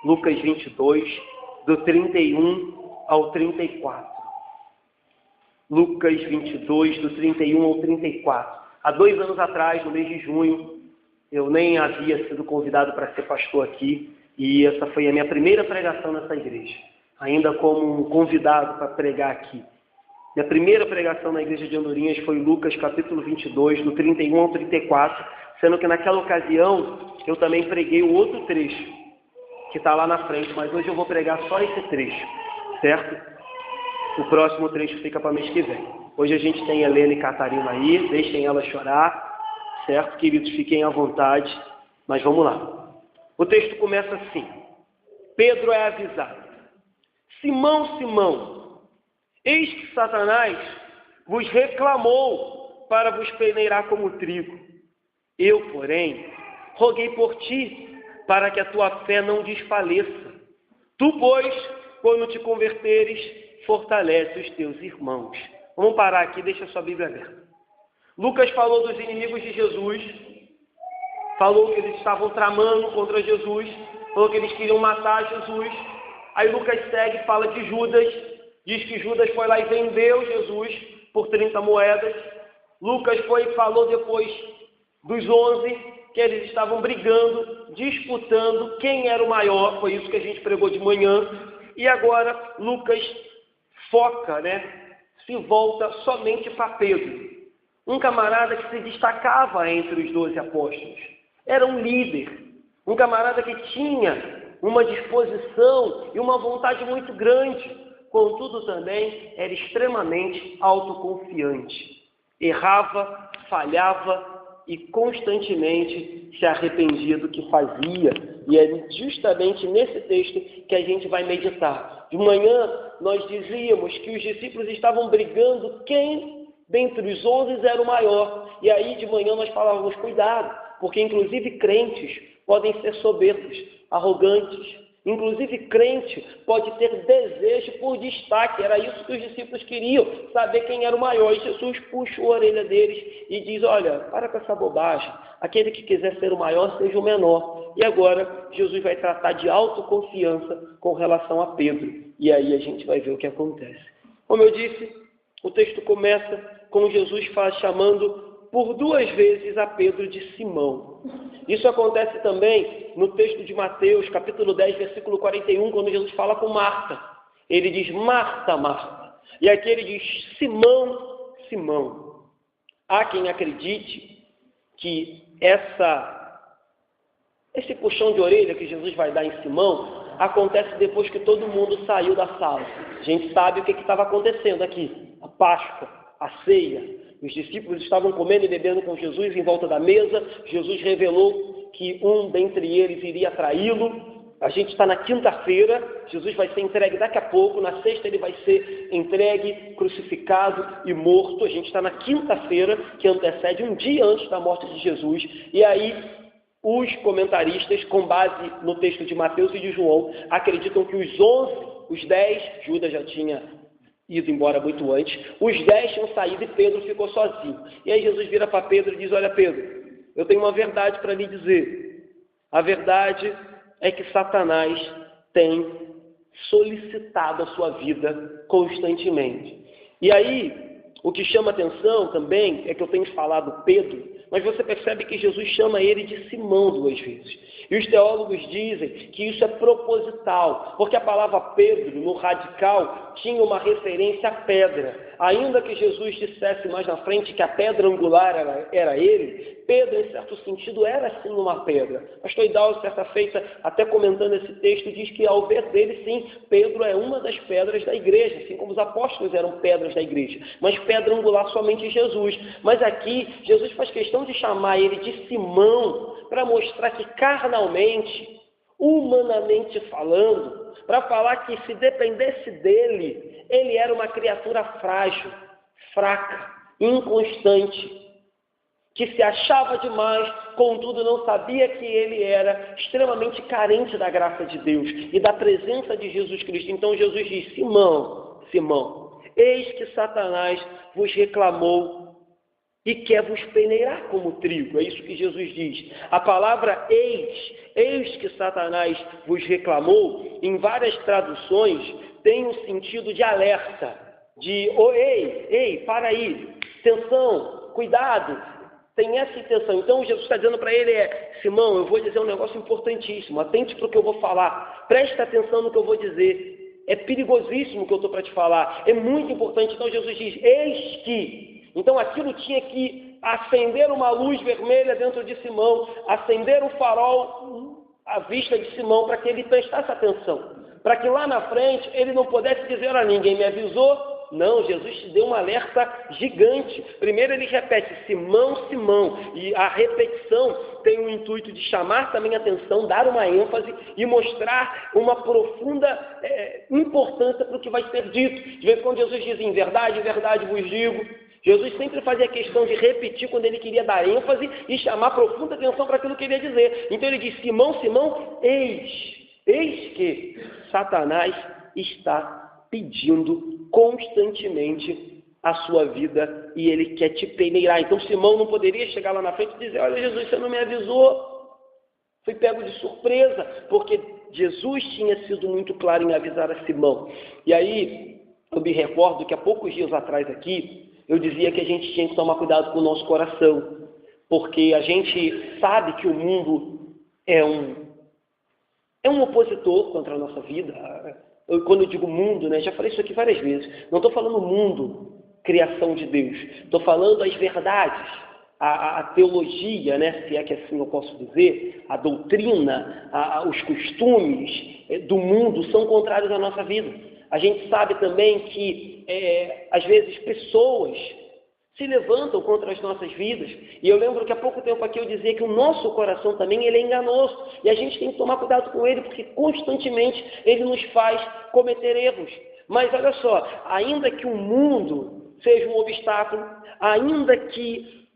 Lucas 22, do 31 ao 34. Lucas 22, do 31 ao 34. Há 2 anos atrás, no mês de junho, eu nem havia sido convidado para ser pastor aqui, e essa foi a minha primeira pregação nessa igreja, ainda como um convidado para pregar aqui. Minha primeira pregação na igreja de Andorinhas foi Lucas capítulo 22, do 31 ao 34, sendo que naquela ocasião eu também preguei o outro trecho, que está lá na frente, mas hoje eu vou pregar só esse trecho, certo? O próximo trecho fica para mês que vem. Hoje a gente tem Helena e Catarina aí, deixem elas chorar, certo, queridos? Fiquem à vontade, mas vamos lá. O texto começa assim: Pedro é avisado. Simão, Simão, eis que Satanás vos reclamou para vos peneirar como trigo. Eu, porém, roguei por ti, para que a tua fé não desfaleça. Tu, pois, quando te converteres, fortalece os teus irmãos. Vamos parar aqui, deixa a sua Bíblia aberta. Lucas falou dos inimigos de Jesus, falou que eles estavam tramando contra Jesus, falou que eles queriam matar Jesus. Aí Lucas segue e fala de Judas, diz que Judas foi lá e vendeu Jesus por 30 moedas. Lucas foi e falou depois dos 11, que eles estavam brigando, disputando quem era o maior, foi isso que a gente pregou de manhã. E agora Lucas foca, se volta somente para Pedro, um camarada que se destacava entre os 12 apóstolos, era um líder, um camarada que tinha uma disposição e uma vontade muito grande, contudo também era extremamente autoconfiante, errava, falhava e constantemente se arrependia do que fazia. E é justamente nesse texto que a gente vai meditar. De manhã nós dizíamos que os discípulos estavam brigando quem dentre os 11 era o maior. E aí de manhã nós falávamos, cuidado, porque inclusive crentes podem ser soberbos, arrogantes. Inclusive crente pode ter desejo por destaque. Era isso que os discípulos queriam, saber quem era o maior. E Jesus puxa a orelha deles e diz, olha, para com essa bobagem. Aquele que quiser ser o maior, seja o menor. E agora Jesus vai tratar de autoconfiança com relação a Pedro. E aí a gente vai ver o que acontece. Como eu disse, o texto começa com Jesus chamando por 2 vezes a Pedro de Simão. Isso acontece também no texto de Mateus, capítulo 10, versículo 41, quando Jesus fala com Marta. Ele diz, Marta, Marta. E aqui ele diz, Simão, Simão. Há quem acredite que esse puxão de orelha que Jesus vai dar em Simão acontece depois que todo mundo saiu da sala. A gente sabe o que estava acontecendo aqui. A Páscoa, a ceia. Os discípulos estavam comendo e bebendo com Jesus em volta da mesa. Jesus revelou que um dentre eles iria traí-lo. A gente está na quinta-feira. Jesus vai ser entregue daqui a pouco. Na sexta ele vai ser entregue, crucificado e morto. A gente está na quinta-feira, que antecede um dia antes da morte de Jesus. E aí os comentaristas, com base no texto de Mateus e de João, acreditam que os 11, os 10, Judas já tinha ido embora muito antes, os 10 tinham saído e Pedro ficou sozinho. E aí Jesus vira para Pedro e diz, olha Pedro, eu tenho uma verdade para lhe dizer. A verdade é que Satanás tem solicitado a sua vida constantemente. E aí, o que chama atenção também é que eu tenho falado Pedro, mas você percebe que Jesus chama ele de Simão 2 vezes. E os teólogos dizem que isso é proposital, porque a palavra Pedro, no radical, tinha uma referência à pedra. Ainda que Jesus dissesse mais na frente que a pedra angular era ele, Pedro, em certo sentido, era sim uma pedra. Pastor Hidalgo, certa feita, até comentando esse texto, diz que ao ver dele, sim, Pedro é uma das pedras da igreja, assim como os apóstolos eram pedras da igreja, mas pedra angular somente Jesus. Mas aqui, Jesus faz questão de chamar ele de Simão, para mostrar que carnalmente, humanamente falando, para falar que se dependesse dele, ele era uma criatura frágil, fraca, inconstante, que se achava demais, contudo não sabia que ele era extremamente carente da graça de Deus e da presença de Jesus Cristo. Então Jesus diz, Simão, Simão, eis que Satanás vos reclamou e quer vos peneirar como trigo. É isso que Jesus diz. A palavra eis que Satanás vos reclamou, em várias traduções, tem um sentido de alerta, de ei, para aí, atenção, cuidado, tem essa intenção. Então Jesus está dizendo para ele, Simão, eu vou dizer um negócio importantíssimo, atente para o que eu vou falar, presta atenção no que eu vou dizer, é perigosíssimo o que eu estou para te falar, é muito importante. Então Jesus diz, eis que... Então aquilo tinha que acender uma luz vermelha dentro de Simão, acender um farol à vista de Simão, para que ele prestasse atenção, para que lá na frente ele não pudesse dizer, ninguém me avisou. Não, Jesus te deu um alerta gigante. Primeiro ele repete, Simão, Simão, e a repetição tem o intuito de chamar também a atenção, dar uma ênfase e mostrar uma profunda importância para o que vai ser dito. De vez em quando Jesus diz, em verdade vos digo. Jesus sempre fazia questão de repetir quando ele queria dar ênfase e chamar profunda atenção para aquilo que ele ia dizer. Então ele diz, Simão, Simão, eis que Satanás está pedindo constantemente a sua vida e ele quer te peneirar. Então Simão não poderia chegar lá na frente e dizer, olha Jesus, você não me avisou. Fui pego de surpresa, porque Jesus tinha sido muito claro em avisar a Simão. E aí, eu me recordo que há poucos dias atrás aqui, eu dizia que a gente tinha que tomar cuidado com o nosso coração, porque a gente sabe que o mundo é um opositor contra a nossa vida. Quando eu digo mundo, já falei isso aqui várias vezes, não estou falando mundo, criação de Deus, estou falando as verdades, a teologia, se é que assim eu posso dizer, a doutrina, os costumes do mundo são contrários à nossa vida. A gente sabe também que, às vezes, pessoas se levantam contra as nossas vidas. E eu lembro que há pouco tempo aqui eu dizia que o nosso coração também ele é enganoso. E a gente tem que tomar cuidado com ele, porque constantemente ele nos faz cometer erros. Mas olha só, ainda que o mundo seja um obstáculo, ainda que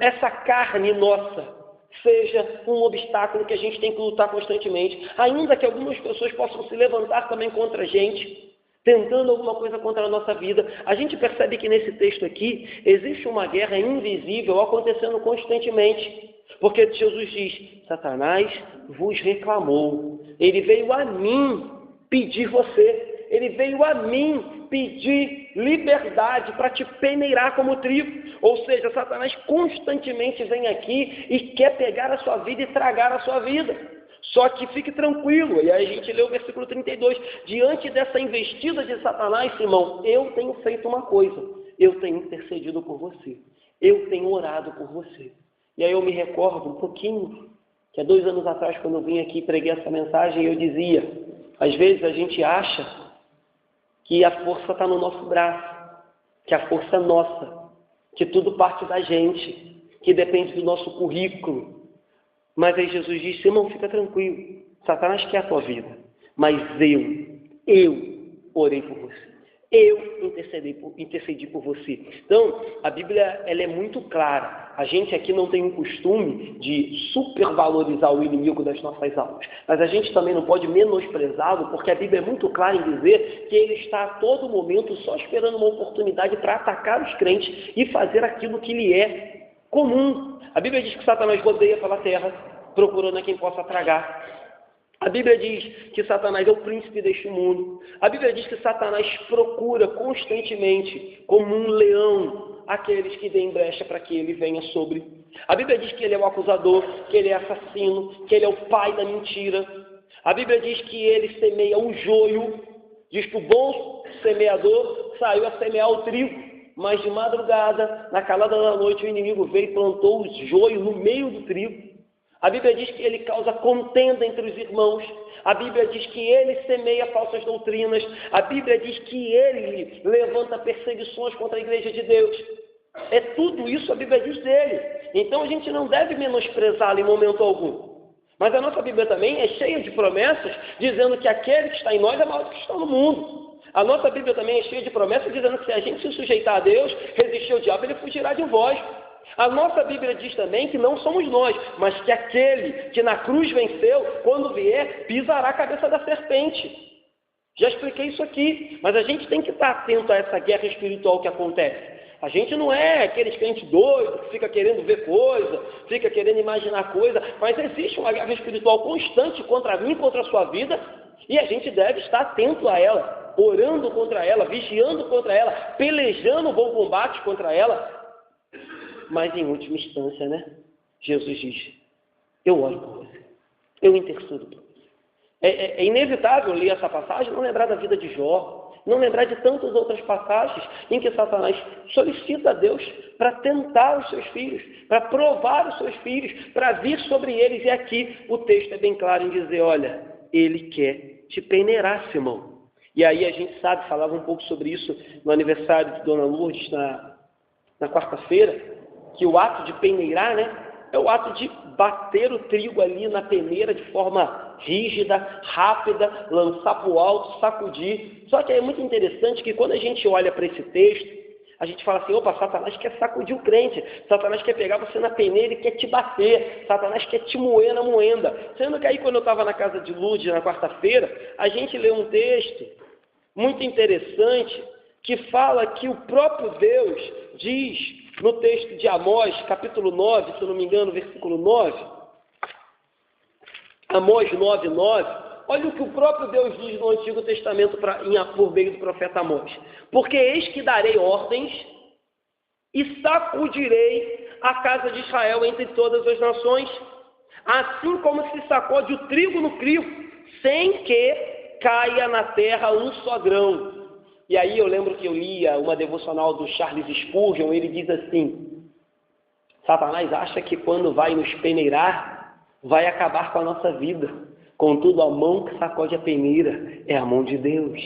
essa carne nossa seja um obstáculo que a gente tem que lutar constantemente, ainda que algumas pessoas possam se levantar também contra a gente, tentando alguma coisa contra a nossa vida, a gente percebe que nesse texto aqui existe uma guerra invisível acontecendo constantemente, porque Jesus diz, Satanás vos reclamou, ele veio a mim pedir você, ele veio a mim pedir liberdade para te peneirar como trigo. Ou seja, Satanás constantemente vem aqui e quer pegar a sua vida e tragar a sua vida. Só que fique tranquilo, e aí a gente lê o versículo 32, diante dessa investida de Satanás, Simão, eu tenho feito uma coisa, eu tenho intercedido por você, eu tenho orado por você. E aí eu me recordo um pouquinho, que há 2 anos atrás, quando eu vim aqui e preguei essa mensagem, eu dizia, às vezes a gente acha que a força está no nosso braço, que a força é nossa, que tudo parte da gente, que depende do nosso currículo. Mas aí Jesus diz, Simão, fica tranquilo, Satanás quer a tua vida, mas eu orei por você, eu intercedi por você. Então, a Bíblia ela é muito clara, a gente aqui não tem um costume de supervalorizar o inimigo das nossas almas, mas a gente também não pode menosprezá-lo, porque a Bíblia é muito clara em dizer que ele está a todo momento só esperando uma oportunidade para atacar os crentes e fazer aquilo que lhe é comum. A Bíblia diz que Satanás rodeia pela terra, procurando a quem possa tragar. A Bíblia diz que Satanás é o príncipe deste mundo. A Bíblia diz que Satanás procura constantemente, como um leão, aqueles que deem brecha para que ele venha sobre. A Bíblia diz que ele é o acusador, que ele é assassino, que ele é o pai da mentira. A Bíblia diz que ele semeia o joio. Diz que o bom semeador saiu a semear o trigo. Mas de madrugada, na calada da noite, o inimigo veio e plantou o joio no meio do trigo. A Bíblia diz que ele causa contenda entre os irmãos. A Bíblia diz que ele semeia falsas doutrinas. A Bíblia diz que ele levanta perseguições contra a igreja de Deus. É tudo isso a Bíblia diz dele. Então a gente não deve menosprezá-lo em momento algum. Mas a nossa Bíblia também é cheia de promessas, dizendo que aquele que está em nós é maior do que está no mundo. A nossa Bíblia também é cheia de promessas, dizendo que se a gente se sujeitar a Deus, resistir ao diabo, ele fugirá de vós. A nossa Bíblia diz também que não somos nós, mas que aquele que na cruz venceu, quando vier, pisará a cabeça da serpente. Já expliquei isso aqui, mas a gente tem que estar atento a essa guerra espiritual que acontece. A gente não é aqueles crentes doidos que fica querendo ver coisa, fica querendo imaginar coisa, mas existe uma guerra espiritual constante contra mim, contra a sua vida, e a gente deve estar atento a ela, orando contra ela, vigiando contra ela, pelejando o bom combate contra ela. Mas em última instância, né? Jesus diz, eu oro por você, eu intercedo por você. É inevitável ler essa passagem, não lembrar da vida de Jó, não lembrar de tantas outras passagens em que Satanás solicita a Deus para tentar os seus filhos, para provar os seus filhos, para vir sobre eles. E aqui o texto é bem claro em dizer, olha, ele quer te peneirar, Simão. E aí a gente sabe, falava um pouco sobre isso no aniversário de Dona Lourdes, na quarta-feira, que o ato de peneirar, né, é o ato de bater o trigo ali na peneira de forma rígida, rápida, lançar para o alto, sacudir. Só que é muito interessante que quando a gente olha para esse texto, a gente fala assim, opa, Satanás quer sacudir o crente, Satanás quer pegar você na peneira e quer te bater, Satanás quer te moer na moenda. Sendo que aí quando eu estava na casa de Lourdes na quarta-feira, a gente lê um texto muito interessante que fala que o próprio Deus diz no texto de Amós, capítulo 9, se eu não me engano, versículo 9, Amós 9:9, olha o que o próprio Deus diz no Antigo Testamento por meio do profeta Amós. Porque eis que darei ordens e sacudirei a casa de Israel entre todas as nações, assim como se sacode o trigo no crivo, sem que caia na terra um só grão. E aí eu lembro que eu lia uma devocional do Charles Spurgeon, ele diz assim, Satanás acha que quando vai nos peneirar, vai acabar com a nossa vida. Contudo, a mão que sacode a peneira é a mão de Deus.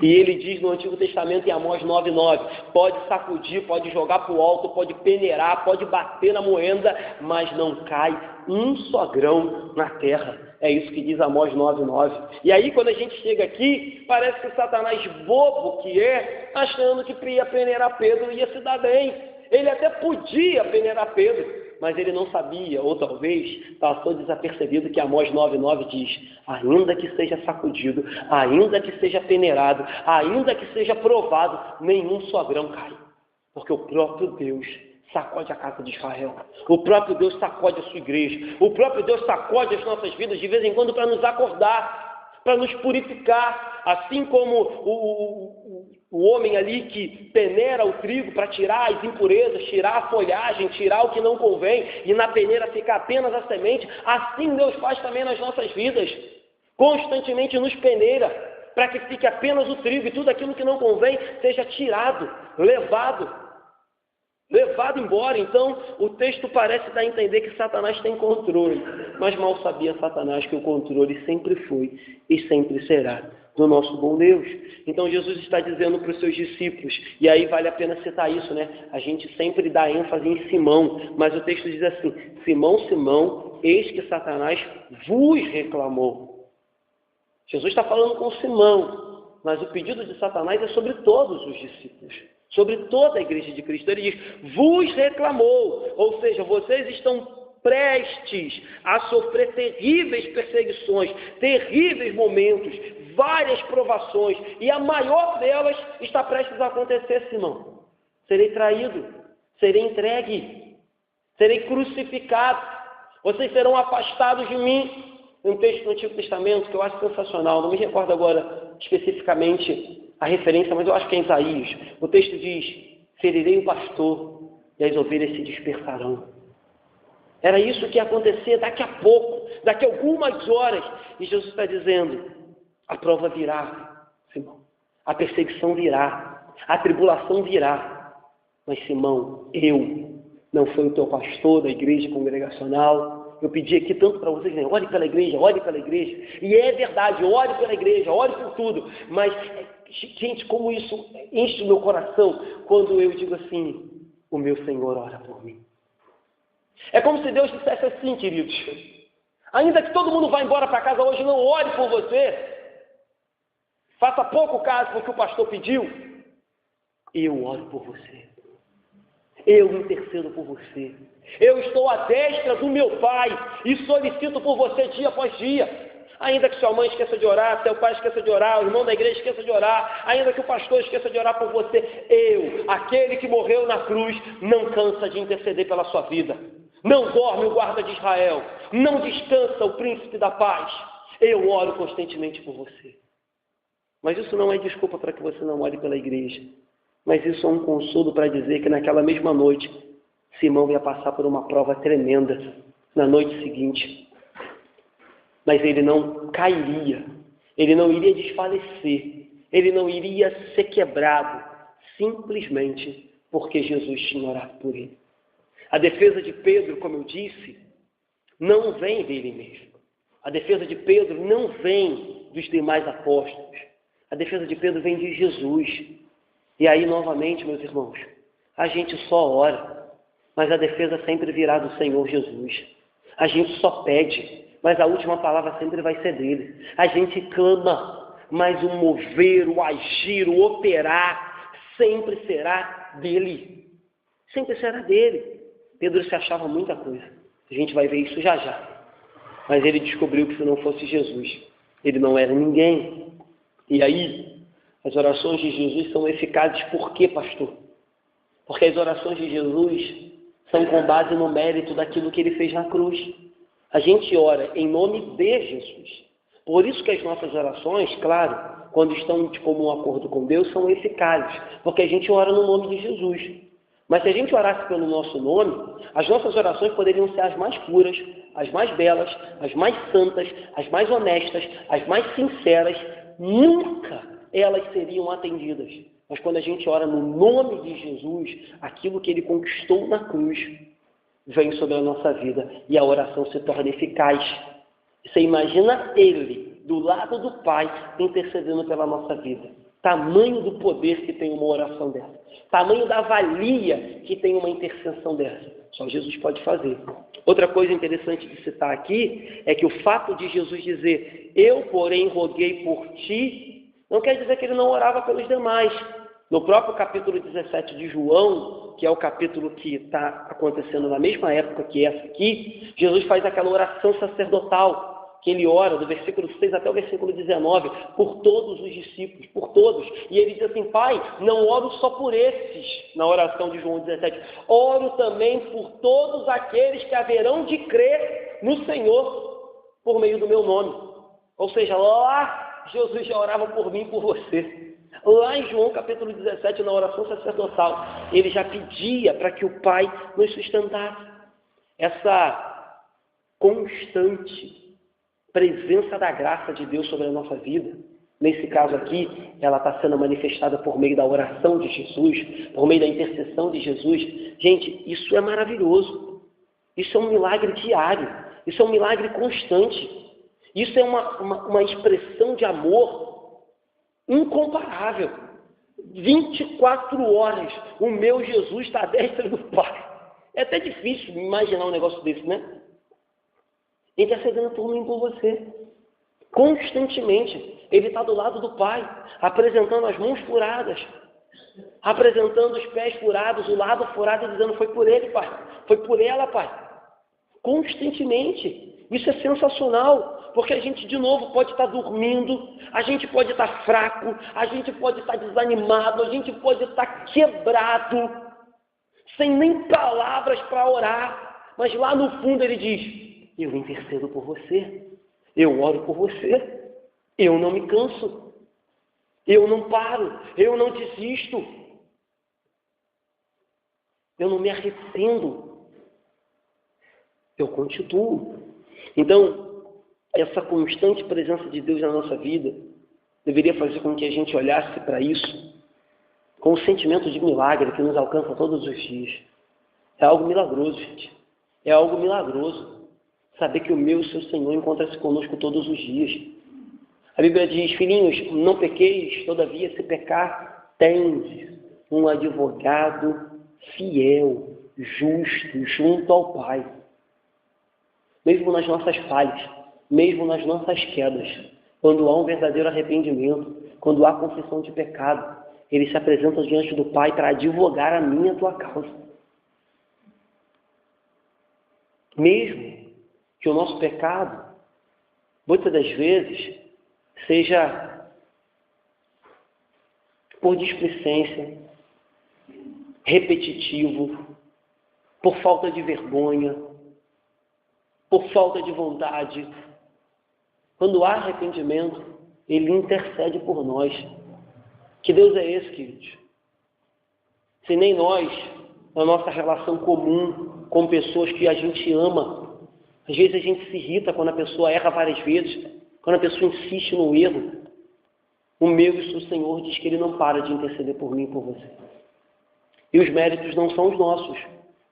E ele diz no Antigo Testamento, em Amós 9:9, pode sacudir, pode jogar para o alto, pode peneirar, pode bater na moenda, mas não cai um só grão na terra. É isso que diz Amós 9:9. E aí, quando a gente chega aqui, parece que Satanás, bobo que é, achando que ia peneirar Pedro ia se dar bem. Ele até podia peneirar Pedro, mas ele não sabia, ou talvez passou desapercebido que Amós 9:9 diz, ainda que seja sacudido, ainda que seja peneirado, ainda que seja provado, nenhum só grão cai. Porque o próprio Deus sacode a casa de Israel. O próprio Deus sacode a sua igreja. O próprio Deus sacode as nossas vidas de vez em quando para nos acordar, para nos purificar. Assim como o homem ali que peneira o trigo para tirar as impurezas, tirar a folhagem, tirar o que não convém e na peneira ficar apenas a semente, assim Deus faz também nas nossas vidas. Constantemente nos peneira para que fique apenas o trigo e tudo aquilo que não convém seja tirado, levado embora. Então, o texto parece dar a entender que Satanás tem controle, mas mal sabia Satanás que o controle sempre foi e sempre será do nosso bom Deus. Então, Jesus está dizendo para os seus discípulos, e aí vale a pena citar isso, né? A gente sempre dá ênfase em Simão, mas o texto diz assim, Simão, Simão, eis que Satanás vos reclamou. Jesus está falando com Simão, mas o pedido de Satanás é sobre todos os discípulos, sobre toda a igreja de Cristo. Ele diz, vos reclamou, ou seja, vocês estão prestes a sofrer terríveis perseguições, terríveis momentos, várias provações, e a maior delas está prestes a acontecer, Simão. Serei traído, serei entregue, serei crucificado, vocês serão afastados de mim. Um texto do Antigo Testamento que eu acho sensacional, não me recordo agora especificamente a referência, mas eu acho que é em Isaías. O texto diz, ferirei o pastor e as ovelhas se dispersarão. Era isso que ia acontecer daqui a pouco, daqui a algumas horas. E Jesus está dizendo, a prova virá, Simão. A perseguição virá, a tribulação virá. Mas Simão, eu não fui o teu pastor da igreja congregacional. Eu pedi aqui tanto para vocês, né? Ore pela igreja, ore pela igreja. E é verdade, ore pela igreja, ore por tudo. Mas, gente, como isso enche o meu coração quando eu digo assim, o meu Senhor ora por mim. É como se Deus dissesse assim, queridos, ainda que todo mundo vá embora para casa hoje, não ore por você, faça pouco caso do que o pastor pediu, eu oro por você. Eu intercedo por você. Eu estou à destra do meu Pai e solicito por você dia após dia. Ainda que sua mãe esqueça de orar, seu pai esqueça de orar, o irmão da igreja esqueça de orar, ainda que o pastor esqueça de orar por você, eu, aquele que morreu na cruz, não cansa de interceder pela sua vida. Não dorme o guarda de Israel, não descansa o príncipe da paz. Eu oro constantemente por você. Mas isso não é desculpa para que você não ore pela igreja. Mas isso é um consolo para dizer que naquela mesma noite, Simão ia passar por uma prova tremenda na noite seguinte. Mas ele não cairia, ele não iria desfalecer, ele não iria ser quebrado, simplesmente porque Jesus tinha orado por ele. A defesa de Pedro, como eu disse, não vem dele mesmo. A defesa de Pedro não vem dos demais apóstolos. A defesa de Pedro vem de Jesus. E aí, novamente, meus irmãos, a gente só ora, mas a defesa sempre virá do Senhor Jesus. A gente só pede, mas a última palavra sempre vai ser dele. A gente clama, mas o mover, o agir, o operar, sempre será dele. Sempre será dele. Pedro se achava muita coisa. A gente vai ver isso já já. Mas ele descobriu que se não fosse Jesus, ele não era ninguém. E aí, as orações de Jesus são eficazes por quê, pastor? Porque as orações de Jesus são com base no mérito daquilo que ele fez na cruz. A gente ora em nome de Jesus. Por isso que as nossas orações, claro, quando estão de comum acordo com Deus, são eficazes. Porque a gente ora no nome de Jesus. Mas se a gente orasse pelo nosso nome, as nossas orações poderiam ser as mais puras, as mais belas, as mais santas, as mais honestas, as mais sinceras. Nunca elas seriam atendidas. Mas quando a gente ora no nome de Jesus, aquilo que ele conquistou na cruz vem sobre a nossa vida e a oração se torna eficaz. Você imagina ele do lado do Pai intercedendo pela nossa vida. Tamanho do poder que tem uma oração dessa. Tamanho da valia que tem uma intercessão dessa. Só Jesus pode fazer. Outra coisa interessante de citar aqui é que o fato de Jesus dizer, eu, porém, roguei por ti, não quer dizer que ele não orava pelos demais. No próprio capítulo 17 de João, que é o capítulo que está acontecendo na mesma época que essa aqui, Jesus faz aquela oração sacerdotal, que ele ora do versículo 6 até o versículo 19, por todos os discípulos, por todos. E ele diz assim, Pai, não oro só por esses, na oração de João 17, oro também por todos aqueles que haverão de crer no Senhor, por meio do meu nome. Ou seja, lá Jesus já orava por mim e por você. Lá em João capítulo 17, na oração sacerdotal, ele já pedia para que o Pai nos sustentasse. Essa constante presença da graça de Deus sobre a nossa vida, nesse caso aqui, ela está sendo manifestada por meio da oração de Jesus, por meio da intercessão de Jesus. Gente, isso é maravilhoso. Isso é um milagre diário. Isso é um milagre constante. Isso é uma expressão de amor incomparável. 24 horas o meu Jesus está à destra do Pai. É até difícil imaginar um negócio desse, né? Intercedendo por mim e por você. Constantemente. Ele está do lado do Pai, apresentando as mãos furadas, apresentando os pés furados, o lado furado, dizendo, foi por ele, Pai. Foi por ela, Pai. Constantemente. Isso é sensacional, porque a gente, de novo, pode estar dormindo, a gente pode estar fraco, a gente pode estar desanimado, a gente pode estar quebrado, sem nem palavras para orar, mas lá no fundo ele diz, eu intercedo por você, eu oro por você, eu não me canso, eu não paro, eu não desisto, eu não me arrependo, eu continuo. Então, essa constante presença de Deus na nossa vida deveria fazer com que a gente olhasse para isso com um sentimento de milagre que nos alcança todos os dias. É algo milagroso, gente. É algo milagroso saber que o meu, o seu Senhor, encontra-se conosco todos os dias. A Bíblia diz, filhinhos, não pequeis, todavia se pecar, tendes um advogado fiel, justo, junto ao Pai. Mesmo nas nossas falhas, mesmo nas nossas quedas, quando há um verdadeiro arrependimento, quando há confissão de pecado, ele se apresenta diante do Pai para advogar a minha e a tua causa. Mesmo que o nosso pecado muitas das vezes, seja por displicência, repetitivo, por falta de vergonha, por falta de vontade. Quando há arrependimento, Ele intercede por nós. Que Deus é esse, queridos? Se nem nós, na nossa relação comum com pessoas que a gente ama, às vezes a gente se irrita quando a pessoa erra várias vezes, quando a pessoa insiste no erro. O meu e o Senhor diz que Ele não para de interceder por mim e por você. E os méritos não são os nossos.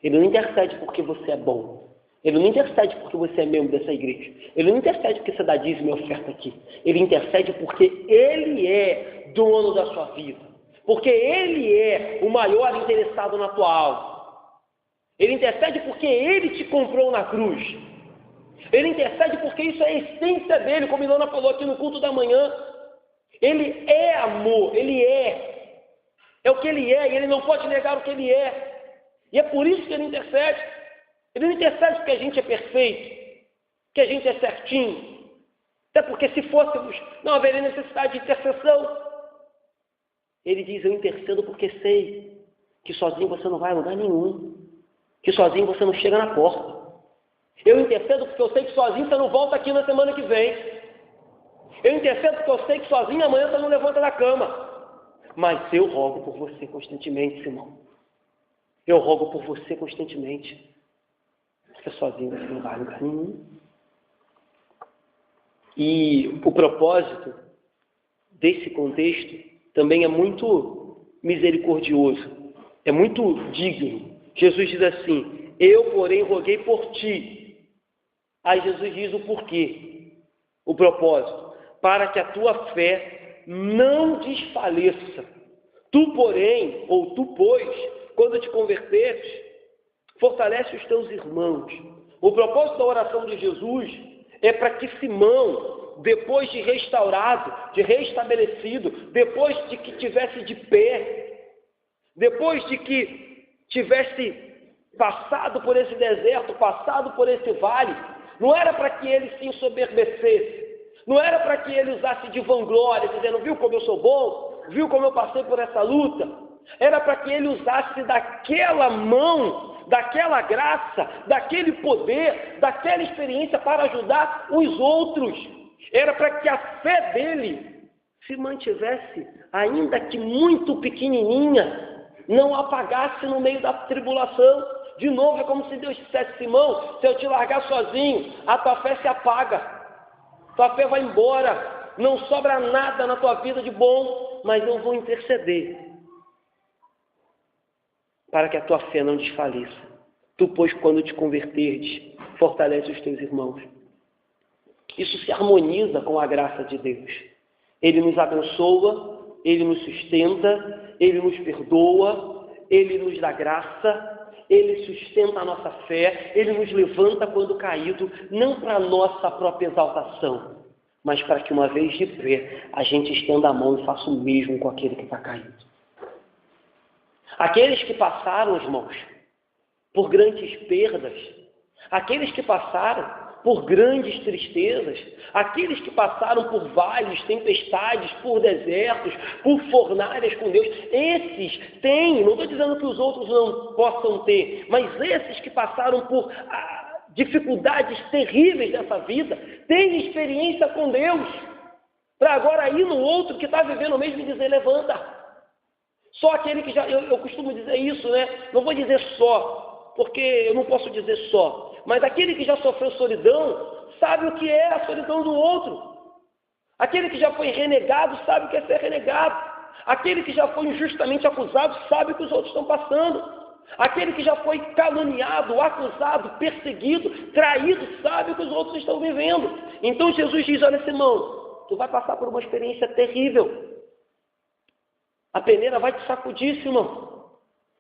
Ele não intercede porque você é bom. Ele não intercede porque você é membro dessa igreja. Ele não intercede porque você dá dízimo e oferta aqui. Ele intercede porque Ele é dono da sua vida. Porque Ele é o maior interessado na tua alma. Ele intercede porque Ele te comprou na cruz. Ele intercede porque isso é a essência dele, como Ilona falou aqui no culto da manhã. Ele é amor, Ele é. É o que Ele é e Ele não pode negar o que Ele é. E é por isso que Ele intercede. Ele não intercede porque a gente é perfeito, que a gente é certinho. Até porque se fôssemos, não haveria necessidade de intercessão. Ele diz, eu intercedo porque sei que sozinho você não vai a lugar nenhum. Que sozinho você não chega na porta. Eu intercedo porque eu sei que sozinho você não volta aqui na semana que vem. Eu intercedo porque eu sei que sozinho amanhã você não levanta da cama. Mas eu rogo por você constantemente, Simão. Eu rogo por você constantemente. Porque sozinho você não vai a lugar nenhum. E o propósito desse contexto também é muito misericordioso. É muito digno. Jesus diz assim, eu, porém, roguei por ti. Aí Jesus diz o porquê. O propósito. Para que a tua fé não desfaleça. Tu, porém, ou tu, pois, quando te converteres, fortalece os teus irmãos. O propósito da oração de Jesus é para que Simão, depois de restaurado, de restabelecido, depois de que tivesse de pé, depois de que tivesse passado por esse deserto, passado por esse vale, não era para que ele se ensoberbecesse, não era para que ele usasse de vanglória, dizendo, viu como eu sou bom, viu como eu passei por essa luta, era para que ele usasse daquela mão, daquela graça, daquele poder, daquela experiência para ajudar os outros. Era para que a fé dele se mantivesse, ainda que muito pequenininha, não apagasse no meio da tribulação. De novo, é como se Deus dissesse, Simão, se eu te largar sozinho, a tua fé se apaga, tua fé vai embora, não sobra nada na tua vida de bom, mas eu vou interceder para que a tua fé não desfaleça. Tu, pois, quando te converteres, fortalece os teus irmãos. Isso se harmoniza com a graça de Deus. Ele nos abençoa, Ele nos sustenta, Ele nos perdoa, Ele nos dá graça, Ele sustenta a nossa fé, Ele nos levanta quando caído, não para a nossa própria exaltação, mas para que uma vez de pé, a gente estenda a mão e faça o mesmo com aquele que está caído. Aqueles que passaram, irmãos, por grandes perdas, aqueles que passaram por grandes tristezas, aqueles que passaram por vales, tempestades, por desertos, por fornalhas com Deus, esses têm, não estou dizendo que os outros não possam ter, mas esses que passaram por dificuldades terríveis dessa vida, têm experiência com Deus, para agora ir no outro que está vivendo o mesmo e dizer, levanta. Só aquele que já, eu costumo dizer isso, né? Não vou dizer só, porque eu não posso dizer só, mas aquele que já sofreu solidão, sabe o que é a solidão do outro. Aquele que já foi renegado, sabe o que é ser renegado. Aquele que já foi injustamente acusado, sabe o que os outros estão passando. Aquele que já foi caluniado, acusado, perseguido, traído, sabe o que os outros estão vivendo. Então Jesus diz, olha, Simão, tu vai passar por uma experiência terrível. A peneira vai te sacudir, Simão.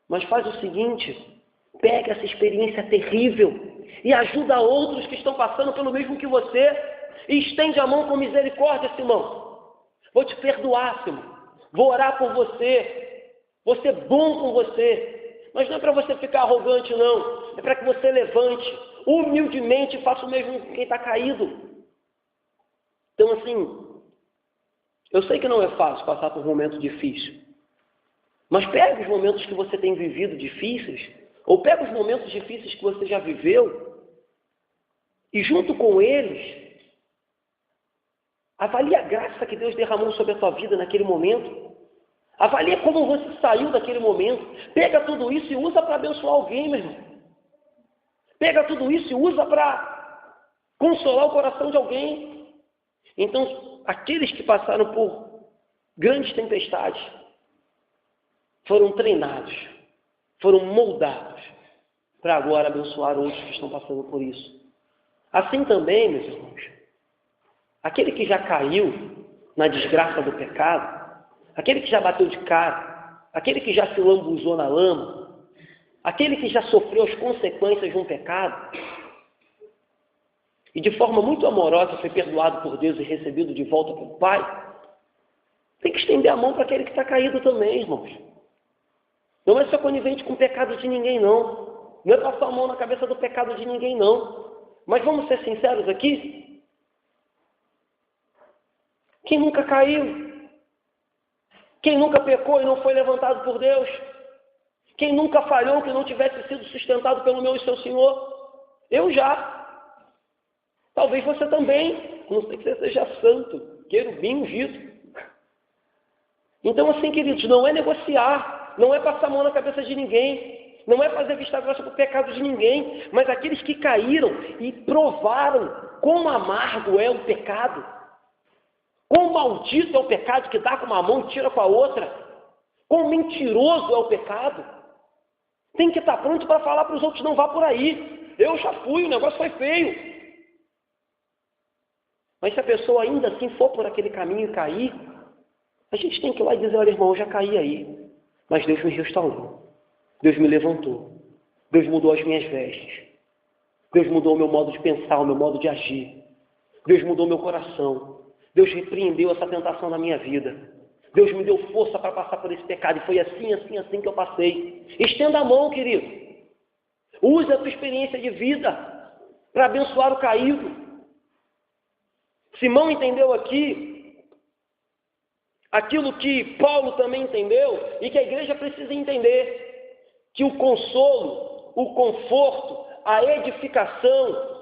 Mas faz o seguinte, pega essa experiência terrível e ajuda outros que estão passando pelo mesmo que você. E estende a mão com misericórdia, Simão. Vou te perdoar, Simão. Vou orar por você. Vou ser bom com você. Mas não é para você ficar arrogante, não. É para que você levante humildemente e faça o mesmo com quem está caído. Então, assim, eu sei que não é fácil passar por um momento difícil, mas pega os momentos que você tem vivido difíceis, ou pega os momentos difíceis que você já viveu, e junto com eles, avalie a graça que Deus derramou sobre a tua vida naquele momento. Avalie como você saiu daquele momento. Pega tudo isso e usa para abençoar alguém, meu irmão. Pega tudo isso e usa para consolar o coração de alguém. Então, aqueles que passaram por grandes tempestades foram treinados, foram moldados para agora abençoar outros que estão passando por isso. Assim também, meus irmãos, aquele que já caiu na desgraça do pecado, aquele que já bateu de cara, aquele que já se lambuzou na lama, aquele que já sofreu as consequências de um pecado e de forma muito amorosa foi perdoado por Deus e recebido de volta pelo Pai, tem que estender a mão para aquele que está caído também, irmãos. Não é ser conivente com o pecado de ninguém, não. Não é passar a mão na cabeça do pecado de ninguém, não. Mas vamos ser sinceros aqui. Quem nunca caiu? Quem nunca pecou e não foi levantado por Deus? Quem nunca falhou que não tivesse sido sustentado pelo meu e seu Senhor? Eu já. Talvez você também. Não sei que você seja santo, querubim ungido. Então, assim, queridos, não é negociar, não é passar a mão na cabeça de ninguém, não é fazer vista grossa para o pecado de ninguém, mas aqueles que caíram e provaram quão amargo é o pecado, quão maldito é o pecado que dá com uma mão e tira com a outra, quão mentiroso é o pecado, tem que estar pronto para falar para os outros, não vá por aí. Eu já fui, o negócio foi feio. Mas se a pessoa ainda assim for por aquele caminho e cair, a gente tem que ir lá e dizer, olha, irmão, eu já caí aí, mas Deus me restaurou, Deus me levantou, Deus mudou as minhas vestes, Deus mudou o meu modo de pensar, o meu modo de agir, Deus mudou meu coração, Deus repreendeu essa tentação na minha vida, Deus me deu força para passar por esse pecado, e foi assim que eu passei. Estenda a mão, querido, use a tua experiência de vida para abençoar o caído. Simão entendeu aqui aquilo que Paulo também entendeu e que a igreja precisa entender, que o consolo, o conforto, a edificação,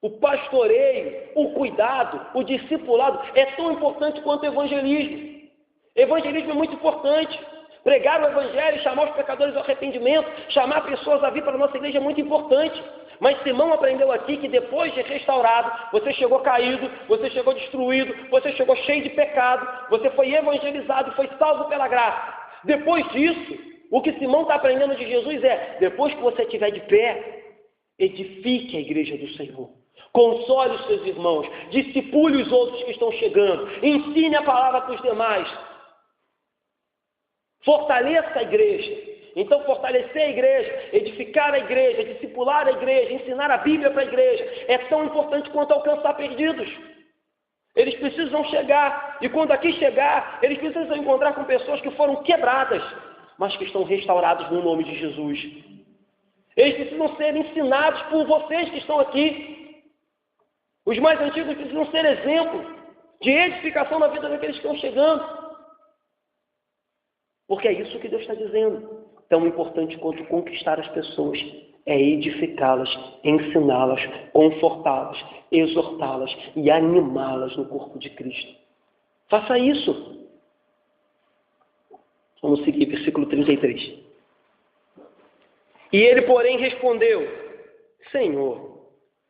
o pastoreio, o cuidado, o discipulado é tão importante quanto o evangelismo. Evangelismo é muito importante. Pregar o evangelho, chamar os pecadores ao arrependimento, chamar pessoas a vir para a nossa igreja é muito importante. Mas Simão aprendeu aqui que depois de restaurado, você chegou caído, você chegou destruído, você chegou cheio de pecado, você foi evangelizado e foi salvo pela graça. Depois disso, o que Simão está aprendendo de Jesus é, depois que você estiver de pé, edifique a igreja do Senhor. Console os seus irmãos, discipule os outros que estão chegando, ensine a palavra para os demais. Fortaleça a igreja. Então, fortalecer a igreja, edificar a igreja, discipular a igreja, ensinar a Bíblia para a igreja, é tão importante quanto alcançar perdidos. Eles precisam chegar, e quando aqui chegar, eles precisam encontrar com pessoas que foram quebradas, mas que estão restauradas no nome de Jesus. Eles precisam ser ensinados por vocês que estão aqui. Os mais antigos precisam ser exemplo de edificação na vida daqueles que estão chegando. Porque é isso que Deus está dizendo. Tão importante quanto conquistar as pessoas é edificá-las, ensiná-las, confortá-las, exortá-las e animá-las no corpo de Cristo. Faça isso. Vamos seguir, versículo 33. E ele, porém, respondeu, Senhor,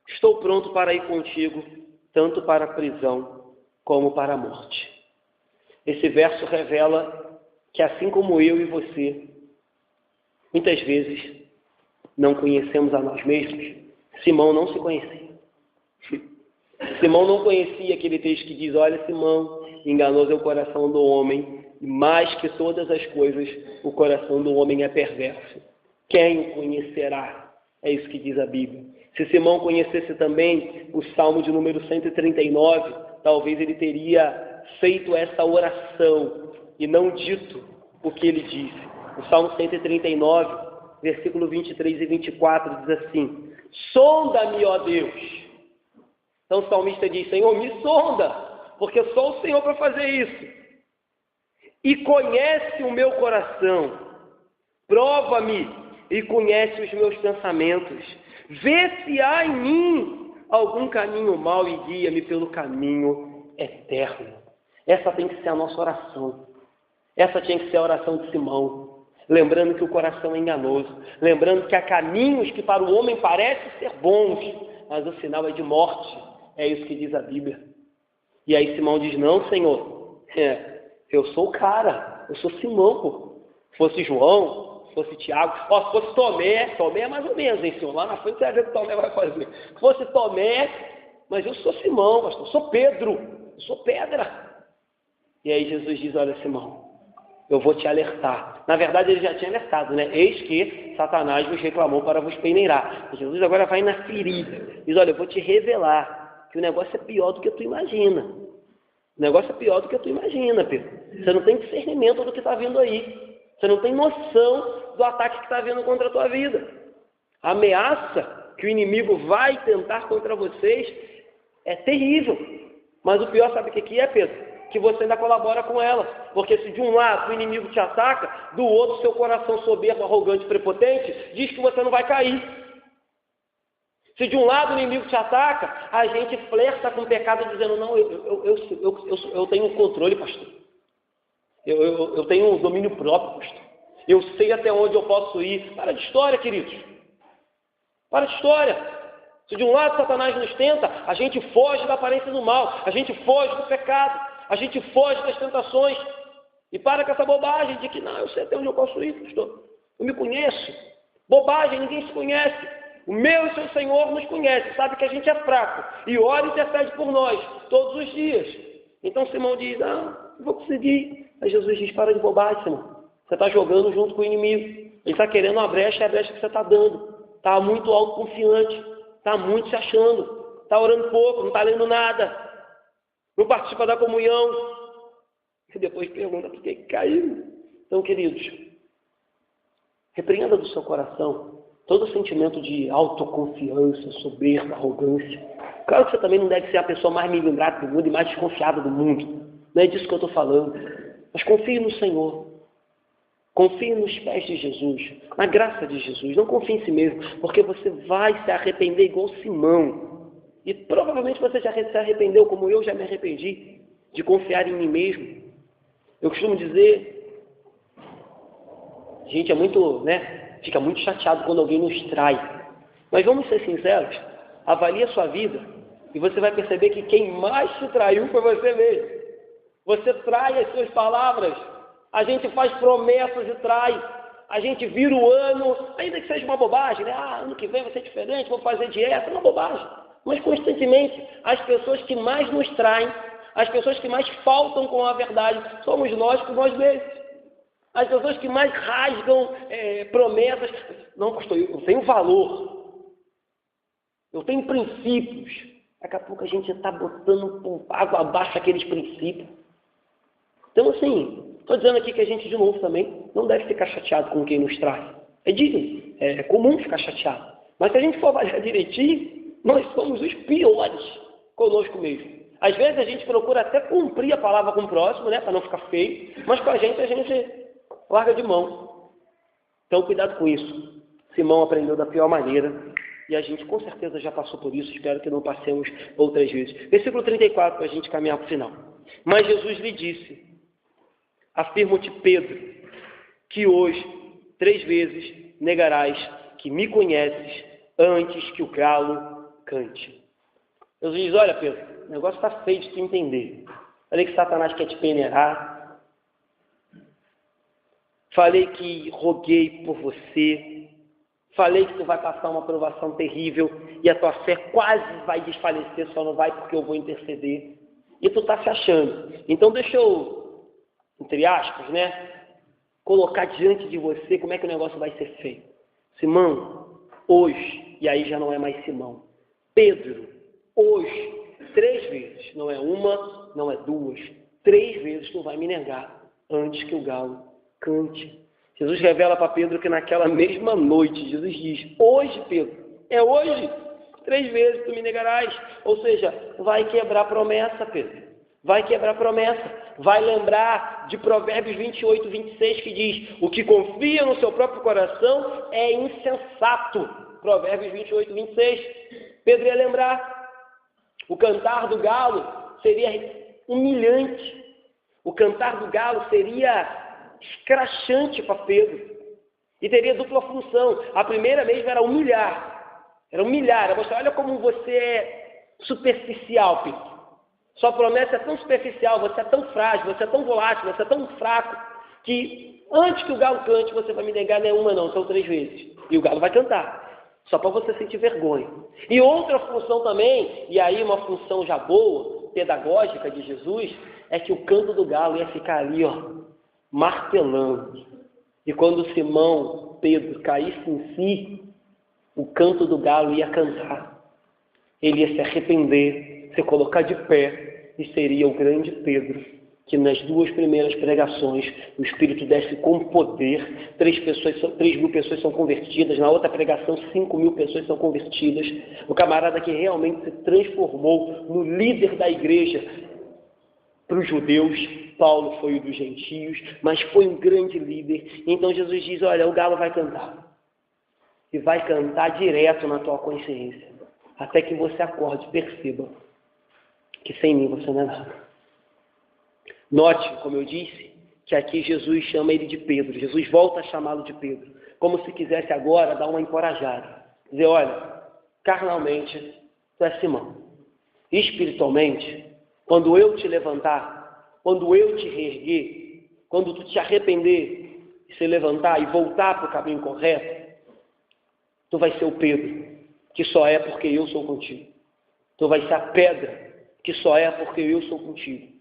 estou pronto para ir contigo, tanto para a prisão como para a morte. Esse verso revela que assim como eu e você, muitas vezes não conhecemos a nós mesmos. Simão não se conhecia. Simão não conhecia aquele texto que diz, olha, Simão, enganoso é o coração do homem, e mais que todas as coisas, o coração do homem é perverso. Quem o conhecerá? É isso que diz a Bíblia. Se Simão conhecesse também o Salmo de número 139, talvez ele teria feito essa oração e não dito o que ele disse. O Salmo 139, versículo 23 e 24 diz assim, sonda-me, ó Deus, Então o salmista diz, Senhor, me sonda, porque só o Senhor para fazer isso. E conhece o meu coração, prova-me e conhece os meus pensamentos. Vê se há em mim algum caminho mau e guia-me pelo caminho eterno. Essa tem que ser a nossa oração. Essa tinha que ser a oração de Simão. Lembrando que o coração é enganoso. Lembrando que há caminhos que para o homem parecem ser bons, mas o final é de morte. É isso que diz a Bíblia. E aí Simão diz, não, Senhor, eu sou o cara, eu sou Simão, pô. Se fosse João, se fosse Tiago, se fosse Tomé é mais ou menos, hein, Senhor? Lá na frente você vai ver o que Tomé vai fazer. Se fosse Tomé, mas eu sou Simão, pastor, eu sou Pedro, eu sou pedra. E aí Jesus diz, olha, Simão, eu vou te alertar. Na verdade, ele já tinha alertado, né? Eis que Satanás vos reclamou para vos peneirar. E Jesus agora vai na ferida. Diz, olha, eu vou te revelar que o negócio é pior do que tu imagina. O negócio é pior do que tu imagina, Pedro. Você não tem discernimento do que está vindo aí. Você não tem noção do ataque que está vindo contra a tua vida. A ameaça que o inimigo vai tentar contra vocês é terrível. Mas o pior, sabe o que é, Pedro? Que você ainda colabora com ela. Porque se de um lado o inimigo te ataca, do outro seu coração soberbo, arrogante, prepotente, diz que você não vai cair. Se de um lado o inimigo te ataca, a gente flerta com o pecado dizendo, não, eu tenho um controle, pastor. Eu tenho um domínio próprio, pastor. Eu sei até onde eu posso ir. Para de história, queridos. Para de história. Se de um lado Satanás nos tenta, a gente foge da aparência do mal. A gente foge do pecado. A gente foge das tentações. E para com essa bobagem de que, não, eu sei até onde eu posso ir, pastor. Eu me conheço. Bobagem, ninguém se conhece. O meu e seu Senhor nos conhece, sabe que a gente é fraco. E ora e intercede por nós, todos os dias. Então Simão diz, eu vou conseguir. Aí Jesus diz, para de bobagem, Simão. Você está jogando junto com o inimigo. Ele está querendo uma brecha, é a brecha que você está dando. Está muito autoconfiante. Está muito se achando. Está orando pouco, não está lendo nada. Não participa da comunhão. E depois pergunta por que caiu. Então, queridos, repreenda do seu coração todo sentimento de autoconfiança, soberba, arrogância. Claro que você também não deve ser a pessoa mais milionária do mundo e mais desconfiada do mundo. Não é disso que eu estou falando. Mas confie no Senhor. Confie nos pés de Jesus, na graça de Jesus. Não confie em si mesmo, porque você vai se arrepender igual Simão. E provavelmente você já se arrependeu, como eu já me arrependi, de confiar em mim mesmo. Eu costumo dizer, a gente é muito, fica muito chateado quando alguém nos trai. Mas vamos ser sinceros, avalie a sua vida e você vai perceber que quem mais te traiu foi você mesmo. Você trai as suas palavras, a gente faz promessas e trai, a gente vira o ano, ainda que seja uma bobagem, ano que vem vai ser diferente, vou fazer dieta, é uma bobagem. Mas constantemente, as pessoas que mais nos traem, as pessoas que mais faltam com a verdade, somos nós com nós mesmos. As pessoas que mais rasgam promessas. Não, pastor, eu tenho valor. Eu tenho princípios. Daqui a pouco a gente está botando água abaixo aqueles princípios. Então, assim, estou dizendo aqui que a gente, de novo, também não deve ficar chateado com quem nos traz. É digno, é comum ficar chateado. Mas se a gente for avaliar direitinho, nós somos os piores conosco mesmo. Às vezes a gente procura até cumprir a palavra com o próximo, para não ficar feio, mas com a gente larga de mão. Então, cuidado com isso. Simão aprendeu da pior maneira e a gente com certeza já passou por isso. Espero que não passemos outras vezes. Versículo 34, para a gente caminhar para o final. Mas Jesus lhe disse, afirmo-te, Pedro, que hoje 3 vezes negarás que me conheces antes que o galo cante. Jesus diz, olha, Pedro, o negócio está feio de tu entender. Falei que Satanás quer te peneirar. Falei que roguei por você. Falei que tu vai passar uma provação terrível e a tua fé quase vai desfalecer, só não vai porque eu vou interceder. E tu está se achando. Então deixa eu, entre aspas, colocar diante de você como é que o negócio vai ser feito. Simão, hoje, e aí já não é mais Simão. Pedro, hoje, 3 vezes. Não é uma, não é 2. 3 vezes tu vai me negar antes que o galo cante. Jesus revela para Pedro que naquela mesma noite, Jesus diz, hoje, Pedro, é hoje. 3 vezes tu me negarás. Ou seja, vai quebrar a promessa, Pedro. Vai quebrar a promessa. Vai lembrar de Provérbios 28, 26, que diz: o que confia no seu próprio coração é insensato. Provérbios 28, 26. Pedro ia lembrar. O cantar do galo seria humilhante. O cantar do galo seria escrachante para Pedro. E teria dupla função. A primeira mesmo era humilhar. Era mostrar, olha como você é superficial, Pedro. Sua promessa é tão superficial, você é tão frágil, você é tão volátil, você é tão fraco, que antes que o galo cante, você vai me negar não é uma não, são 3 vezes. E o galo vai cantar, só para você sentir vergonha. E outra função também, e aí uma função já boa, pedagógica de Jesus, é que o canto do galo ia ficar ali, martelando. E quando Simão, Pedro, caísse em si, o canto do galo ia cantar. Ele ia se arrepender, se colocar de pé, e seria o grande Pedro, que nas 2 primeiras pregações o Espírito desce com poder, 3.000 pessoas são convertidas, na outra pregação 5.000 pessoas são convertidas, o camarada que realmente se transformou no líder da igreja. Para os judeus, Paulo foi o dos gentios, mas foi um grande líder. Então Jesus diz, olha, o galo vai cantar. E vai cantar direto na tua consciência. Até que você acorde e perceba que sem mim você não é nada. Note, como eu disse, que aqui Jesus chama ele de Pedro. Jesus volta a chamá-lo de Pedro. Como se quisesse agora dar uma encorajada. Dizer, olha, carnalmente, tu és Simão. Espiritualmente, quando eu te levantar, quando eu te reerguer, quando tu te arrepender e se levantar e voltar para o caminho correto, tu vai ser o Pedro, que só é porque eu sou contigo. Tu vai ser a pedra, que só é porque eu sou contigo.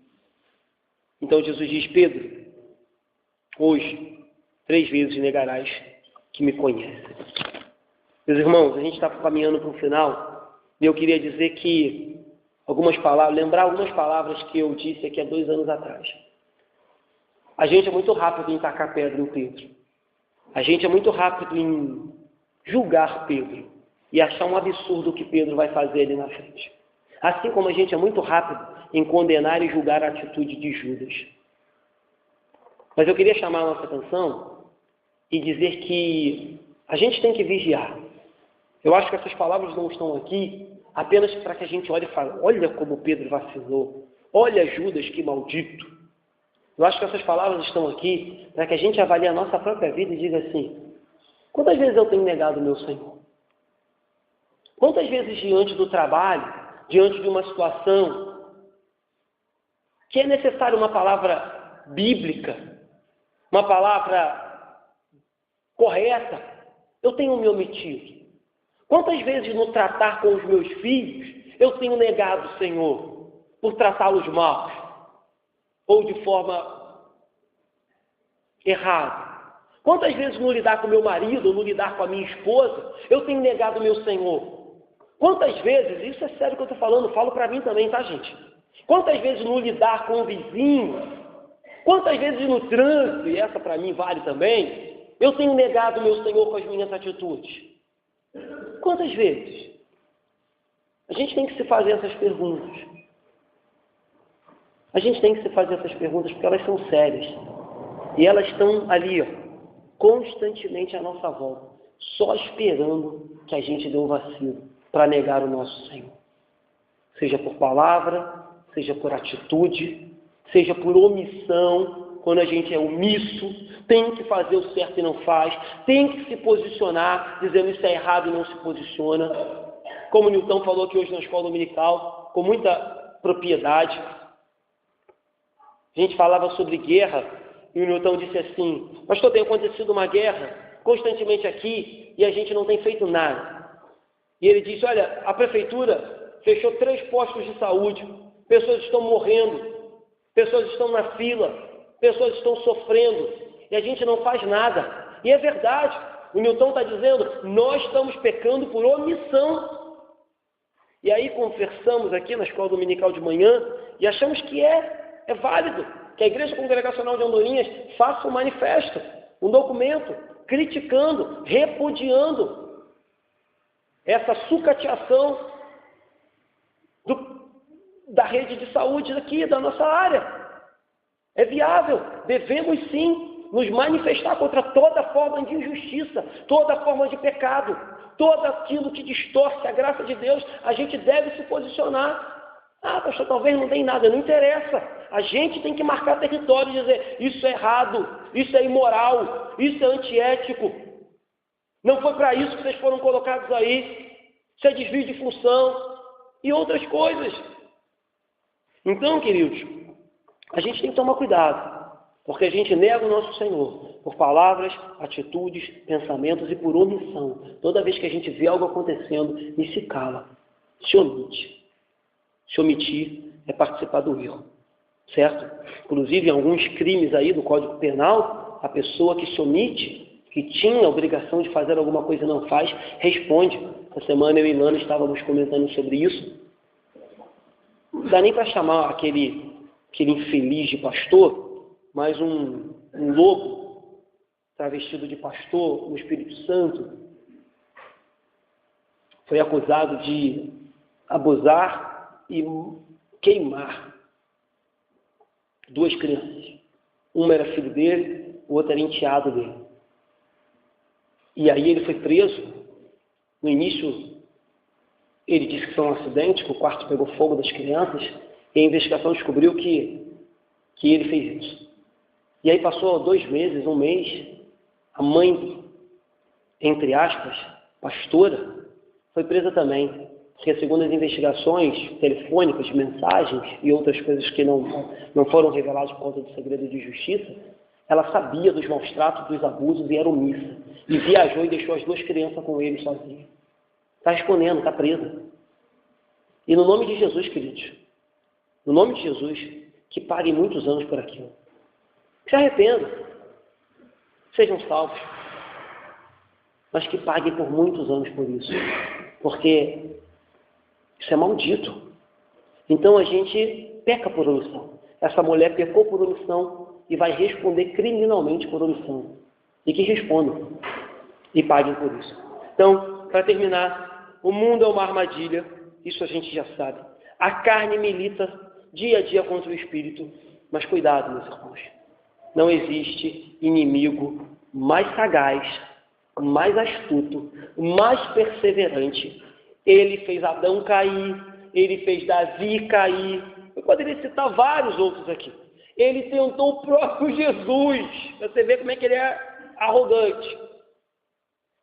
Então Jesus diz, Pedro, hoje, 3 vezes negarás que me conheces. Meus irmãos, a gente está caminhando para o final, e eu queria dizer que lembrar algumas palavras que eu disse aqui há 2 anos atrás. A gente é muito rápido em tacar pedra em Pedro. A gente é muito rápido em julgar Pedro e achar um absurdo o que Pedro vai fazer ali na frente. Assim como a gente é muito rápido em condenar e julgar a atitude de Judas. Mas eu queria chamar a nossa atenção e dizer que a gente tem que vigiar. Eu acho que essas palavras não estão aqui apenas para que a gente olhe e fale, olha como Pedro vacilou, olha Judas, que maldito. Eu acho que essas palavras estão aqui para que a gente avalie a nossa própria vida e diga assim, quantas vezes eu tenho negado o meu Senhor? Quantas vezes diante do trabalho, diante de uma situação que é necessária uma palavra bíblica, uma palavra correta, eu tenho me omitido? Quantas vezes no tratar com os meus filhos eu tenho negado o Senhor por tratá-los mal ou de forma errada? Quantas vezes no lidar com meu marido ou no lidar com a minha esposa eu tenho negado o meu Senhor? Quantas vezes, isso é sério que eu estou falando, falo para mim também, tá gente? Quantas vezes no lidar com o vizinho, quantas vezes no trânsito, e essa para mim vale também, eu tenho negado o meu Senhor com as minhas atitudes? Quantas vezes? A gente tem que se fazer essas perguntas. A gente tem que se fazer essas perguntas porque elas são sérias. E elas estão ali, constantemente à nossa volta, só esperando que a gente dê um vacilo para negar o nosso Senhor. Seja por palavra, seja por atitude, seja por omissão, quando a gente é omisso, tem que fazer o certo e não faz, tem que se posicionar, dizendo isso é errado e não se posiciona. Como o Newton falou aqui hoje na escola dominical, com muita propriedade. A gente falava sobre guerra, e o Newton disse assim, pastor, tem acontecido uma guerra constantemente aqui, e a gente não tem feito nada. E ele disse, olha, a prefeitura fechou 3 postos de saúde, pessoas estão morrendo, pessoas estão na fila, pessoas estão sofrendo, e a gente não faz nada. E é verdade, o Newton está dizendo, nós estamos pecando por omissão. E aí conversamos aqui na escola dominical de manhã, e achamos que é válido, que a Igreja Congregacional de Andorinhas faça um manifesto, um documento, criticando, repudiando essa sucateação da rede de saúde aqui, da nossa área. É viável. Devemos sim nos manifestar contra toda forma de injustiça, toda forma de pecado, todo aquilo que distorce a graça de Deus. A gente deve se posicionar. Ah, pastor, talvez não tem nada, não interessa. A gente tem que marcar território e dizer, isso é errado, isso é imoral, isso é antiético. Não foi para isso que vocês foram colocados aí. Isso é desvio de função e outras coisas. Então, queridos, a gente tem que tomar cuidado, porque a gente nega o nosso Senhor por palavras, atitudes, pensamentos e por omissão. Toda vez que a gente vê algo acontecendo e se cala, se omite. Se omitir é participar do erro, certo? Inclusive, em alguns crimes aí do Código Penal, a pessoa que se omite, que tinha a obrigação de fazer alguma coisa e não faz, responde. Essa semana eu e Ilana estávamos comentando sobre isso. Não dá nem para chamar aquele infeliz de pastor, mas um lobo travestido de pastor no Espírito Santo foi acusado de abusar e queimar 2 crianças. Uma era filho dele, o outro era enteado dele. E aí ele foi preso. No início, ele disse que foi um acidente, que o quarto pegou fogo das crianças, e a investigação descobriu que ele fez isso. E aí passou 2 meses, 1 mês, a mãe, entre aspas, pastora, foi presa também. Porque, segundo as investigações telefônicas, mensagens e outras coisas que não foram reveladas por conta do segredo de justiça, ela sabia dos maus tratos, dos abusos e era omissa. E viajou e deixou as 2 crianças com ele sozinha. Está respondendo, está presa. E no nome de Jesus, queridos, no nome de Jesus, que paguem muitos anos por aquilo. Se arrependam. Sejam salvos. Mas que paguem por muitos anos por isso. Porque isso é maldito. Então a gente peca por omissão. Essa mulher pecou por omissão e vai responder criminalmente por omissão. E que respondam. E paguem por isso. Então, para terminar, o mundo é uma armadilha. Isso a gente já sabe. A carne milita dia a dia contra o espírito. Mas cuidado, meus irmãos. Não existe inimigo mais sagaz, mais astuto, mais perseverante. Ele fez Adão cair, ele fez Davi cair. Eu poderia citar vários outros aqui. Ele tentou o próprio Jesus. Você vê como é que ele é arrogante.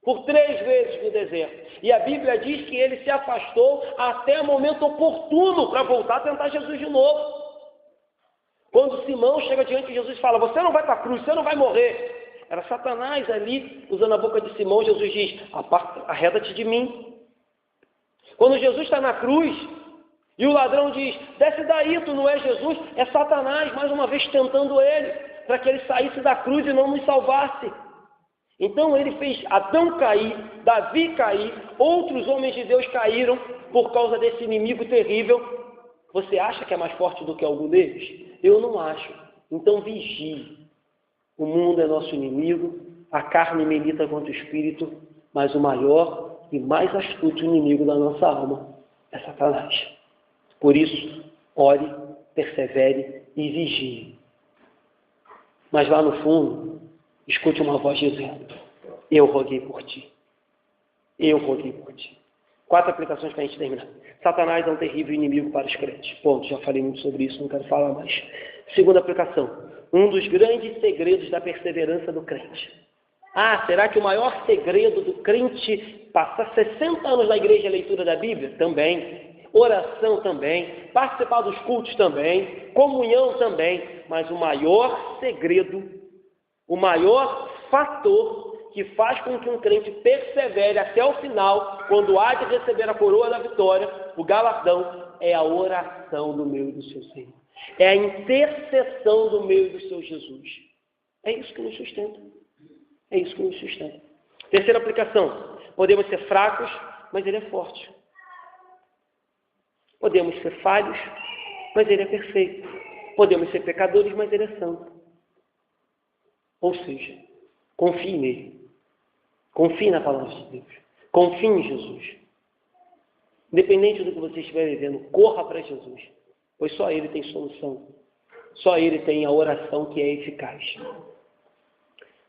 Por 3 vezes no deserto. E a Bíblia diz que ele se afastou até o momento oportuno para voltar a tentar Jesus de novo. Quando Simão chega diante de Jesus e fala, você não vai para a cruz, você não vai morrer. Era Satanás ali, usando a boca de Simão. Jesus diz, arreda-te de mim. Quando Jesus está na cruz, e o ladrão diz, desce daí, tu não és Jesus, é Satanás, mais uma vez tentando ele, para que ele saísse da cruz e não nos salvasse. Então ele fez Adão cair, Davi cair, outros homens de Deus caíram por causa desse inimigo terrível. Você acha que é mais forte do que algum deles? Eu não acho. Então vigie. O mundo é nosso inimigo, a carne milita contra o espírito, mas o maior e mais astuto inimigo da nossa alma é Satanás. Por isso, ore, persevere e vigie. Mas lá no fundo, escute uma voz dizendo, eu roguei por ti. Eu roguei por ti. 4 aplicações para a gente terminar. Satanás é um terrível inimigo para os crentes. Ponto, já falei muito sobre isso, não quero falar mais. Segunda aplicação. Um dos grandes segredos da perseverança do crente. Será que o maior segredo do crente passar 60 anos na igreja é a leitura da Bíblia? Também. Oração também. Participar dos cultos também. Comunhão também. Mas o maior segredo, o maior fator que faz com que um crente persevere até o final, quando há de receber a coroa da vitória, o galardão, é a oração do meu e do seu Senhor. É a intercessão do meu e do seu Jesus. É isso que nos sustenta. É isso que nos sustenta. Terceira aplicação. Podemos ser fracos, mas ele é forte. Podemos ser falhos, mas ele é perfeito. Podemos ser pecadores, mas ele é santo. Ou seja, confie nele. Confie na palavra de Deus. Confie em Jesus. Independente do que você estiver vivendo, corra para Jesus, pois só Ele tem solução. Só Ele tem a oração que é eficaz.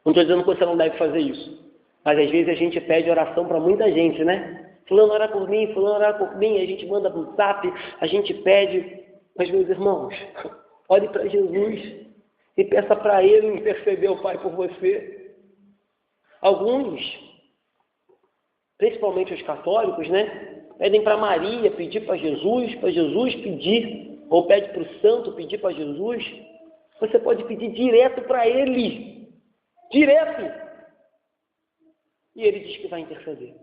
Não estou dizendo que você não deve fazer isso, mas às vezes a gente pede oração para muita gente, né? Fulano ora por mim, fulano ora por mim, a gente manda no zap, a gente pede. Mas, meus irmãos, olhe para Jesus e peça para Ele interceder ao Pai por você. Alguns, principalmente os católicos, né? Pedem para Maria pedir para Jesus pedir, ou pede para o santo pedir para Jesus. Você pode pedir direto para Ele. Direto. E Ele diz que vai interceder.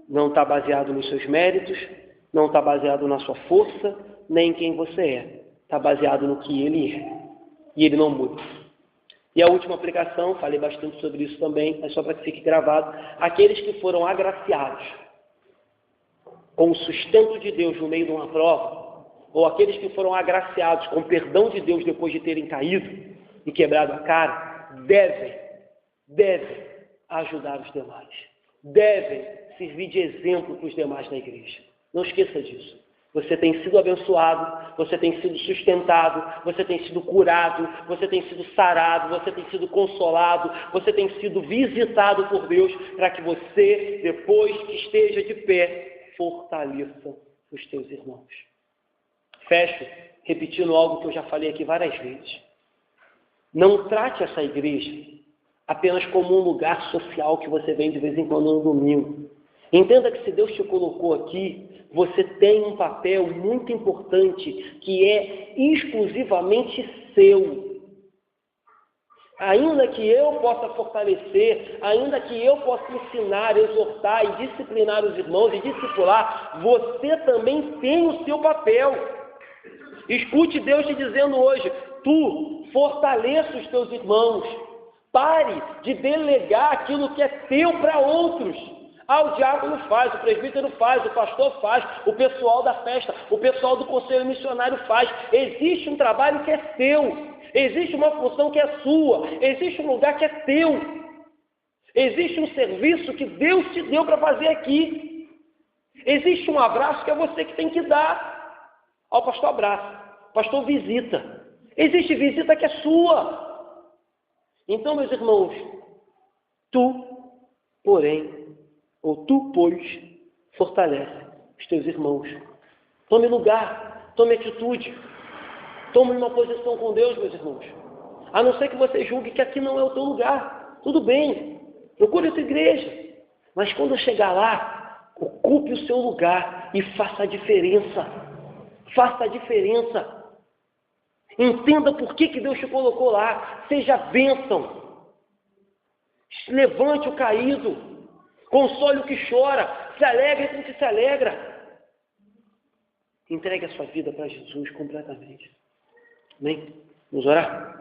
Não está baseado nos seus méritos, não está baseado na sua força, nem em quem você é. Está baseado no que Ele é. E Ele não muda. E a última aplicação, falei bastante sobre isso também, mas só para que fique gravado, aqueles que foram agraciados com o sustento de Deus no meio de uma prova, ou aqueles que foram agraciados com o perdão de Deus depois de terem caído e quebrado a cara, devem ajudar os demais. Devem servir de exemplo para os demais da igreja. Não esqueça disso. Você tem sido abençoado, você tem sido sustentado, você tem sido curado, você tem sido sarado, você tem sido consolado, você tem sido visitado por Deus para que você, depois que esteja de pé, fortaleça os teus irmãos. Fecho repetindo algo que eu já falei aqui várias vezes. Não trate essa igreja apenas como um lugar social que você vem de vez em quando no domingo. Entenda que se Deus te colocou aqui, você tem um papel muito importante que é exclusivamente seu. Ainda que eu possa fortalecer, ainda que eu possa ensinar, exortar e disciplinar os irmãos e discipular, você também tem o seu papel. Escute Deus te dizendo hoje, tu fortaleça os teus irmãos. Pare de delegar aquilo que é teu para outros. O diácono faz, o presbítero faz, o pastor faz, o pessoal da festa, o pessoal do conselho missionário faz. Existe um trabalho que é teu, existe uma função que é sua, existe um lugar que é teu, existe um serviço que Deus te deu para fazer aqui, existe um abraço que é você que tem que dar. O pastor abraça, o pastor visita, existe visita que é sua. Então, meus irmãos, tu, pois, fortalece os teus irmãos. Tome lugar, tome atitude, tome uma posição com Deus, meus irmãos. A não ser que você julgue que aqui não é o teu lugar. Tudo bem, procure outra igreja. Mas quando chegar lá, ocupe o seu lugar e faça a diferença. Faça a diferença. Entenda por que Deus te colocou lá. Seja bênção. Levante o caído. Console o que chora, se alegre com o que se alegra. Entregue a sua vida para Jesus completamente. Amém? Vamos orar?